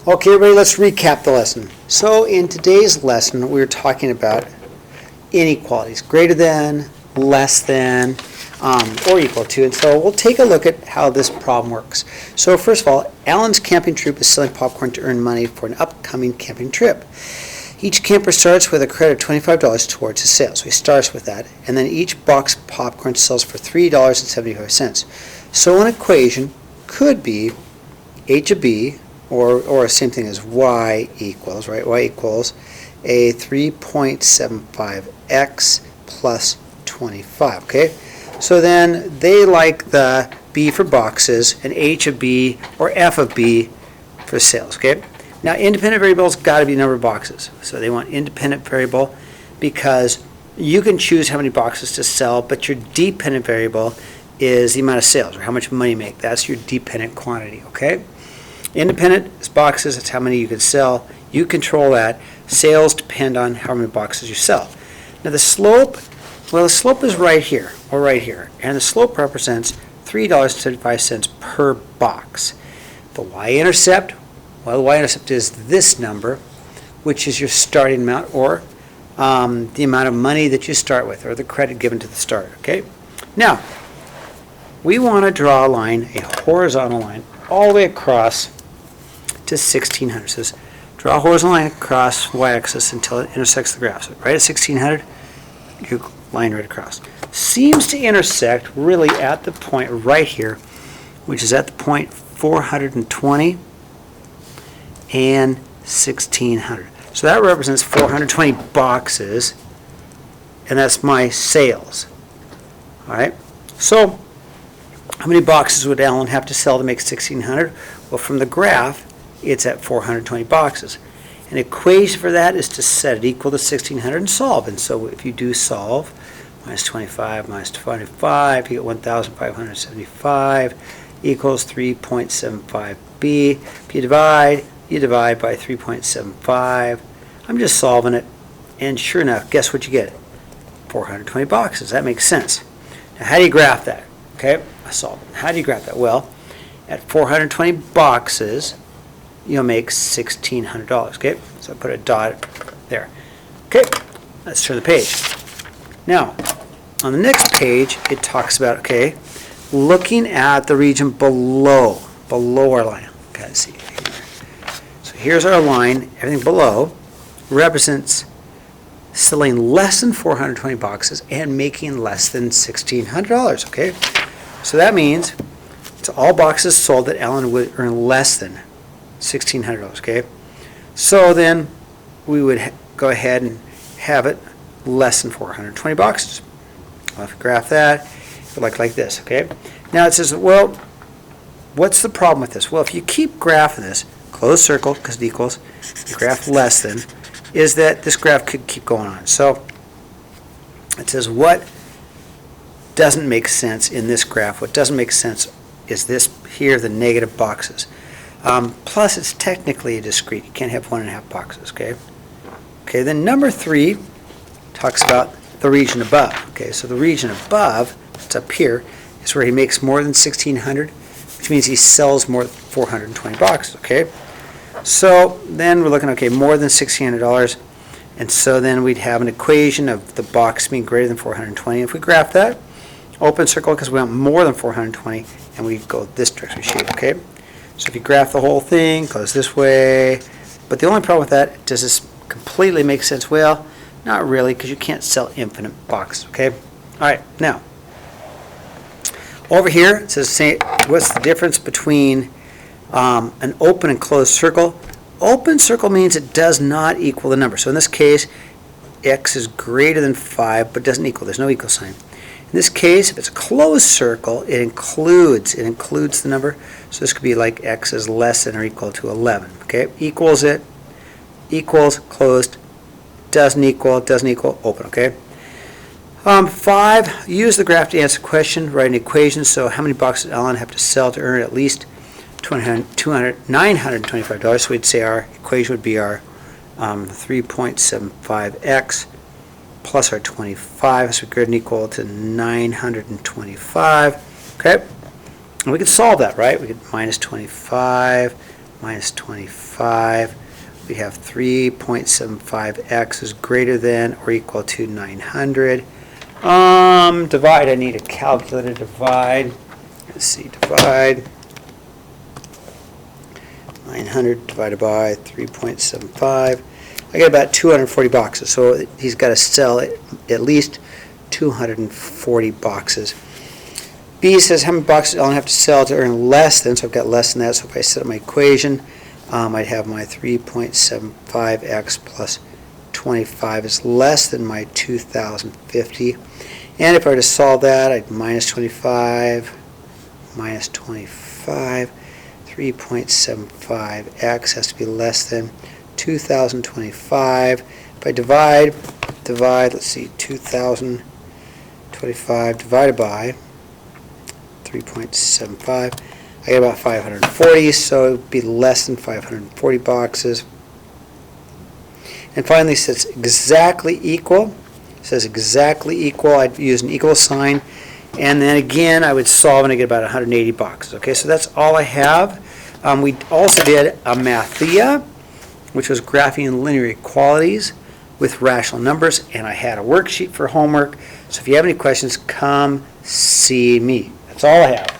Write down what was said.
Okay, everybody, let's recap the lesson. So in today's lesson, we were talking about inequalities, greater than, less than, or equal to. And so we'll take a look at how this problem works. So first of all, Alan's camping troop is selling popcorn to earn money for an upcoming camping trip. Each camper starts with a credit of $25 towards his sales. So he starts with that. And then each box of popcorn sells for $3.75. So an equation could be h of b, or same thing as y equals, right? Y equals a 3.75x plus 25, okay? So then they like the b for boxes and h of b or f of b for sales, okay? Now independent variable's got to be number of boxes. So they want independent variable because you can choose how many boxes to sell, but your dependent variable is the amount of sales or how much money you make. That's your dependent quantity, okay? Independent is boxes, that's how many you can sell. You control that. Sales depend on how many boxes you sell. Now the slope, well, the slope is right here, or right here. And the slope represents $3.75 per box. The y-intercept, well, the y-intercept is this number, which is your starting amount, or the amount of money that you start with, or the credit given to the start, okay? Now, we want to draw a line, a horizontal line, all the way across to 1600. So draw a horizontal line across y-axis until it intersects the graph. So right at 1600, you line right across. Seems to intersect really at the point right here, which is at the point 420 and 1600. So that represents 420 boxes, and that's my sales. All right. So how many boxes would Alan have to sell to make 1600? Well, from the graph, it's at 420 boxes. An equation for that is to set it equal to 1600 and solve. And so if you do solve, minus 25 minus 25, you get 1,575 equals 3.75b. If you divide by 3.75. I'm just solving it. And sure enough, guess what you get? 420 boxes. That makes sense. Now, how do you graph that? Okay, I solved it. How do you graph that? Well, at 420 boxes, you'll make $1,600. Okay, so I put a dot there. Okay, let's turn the page. Now, on the next page, it talks about, okay, looking at the region below our line. Okay, let's see here. So here's our line. Everything below represents selling less than 420 boxes and making less than $1,600. Okay. So that means it's all boxes sold that Alan would earn less than $1,600, okay? So then we would go ahead and have it less than 420 boxes. I'll have to graph that. It would look like this, okay? Now it says, well, what's the problem with this? Well, if you keep graphing this, closed circle, because it equals, the graph less than, is that this graph could keep going on. So it says what doesn't make sense in this graph. What doesn't make sense is this here, the negative boxes. Plus, it's technically a discrete. You can't have 1.5 boxes, okay? Okay, then number 3 talks about the region above. Okay, so the region above, it's up here, is where he makes more than 1,600, which means he sells more than 420 boxes, okay? So then we're looking, okay, more than $1,600, and so then we'd have an equation of the box being greater than 420. If we graph that, open circle because we want more than 420, and we go this direction shape, okay? So if you graph the whole thing, goes this way, but the only problem with that, does this completely make sense? Well, not really, because you can't sell infinite boxes, okay? All right, now, over here, it says, say, what's the difference between an open and closed circle? Open circle means it does not equal the number. So in this case, x is greater than 5, but doesn't equal. There's no equal sign. In this case, if it's a closed circle, it includes the number. So this could be like x is less than or equal to 11. Okay, equals it, equals, closed, doesn't equal, open. Okay. 5, use the graph to answer the question, write an equation. So how many boxes does Alan have to sell to earn at least $925? So we'd say our equation would be our 3.75x plus our 25, so greater than or equal to 925. Okay, and we could solve that, right? We could minus 25 minus 25. We have 3.75x is greater than or equal to 900. Divide, I need a calculator to divide. Let's see, divide. 900 divided by 3.75. I get about 240 boxes, so he's got to sell at least 240 boxes. B says how many boxes I'll have to sell to earn less than, so I've got less than that, so if I set up my equation, I'd have my 3.75x plus 25 is less than my 2,050. And if I were to solve that, I'd minus 25, minus 25, 3.75x has to be less than 2,025. If I divide, let's see, 2,025 divided by 3.75, I get about 540, so it would be less than 540 boxes. And finally, it says exactly equal. It says exactly equal. I'd use an equal sign. And then again, I would solve and I get about 180 boxes. Okay, so that's all I have. We also did a Mathia, which was graphing linear equalities with rational numbers, and I had a worksheet for homework. So if you have any questions, come see me. That's all I have.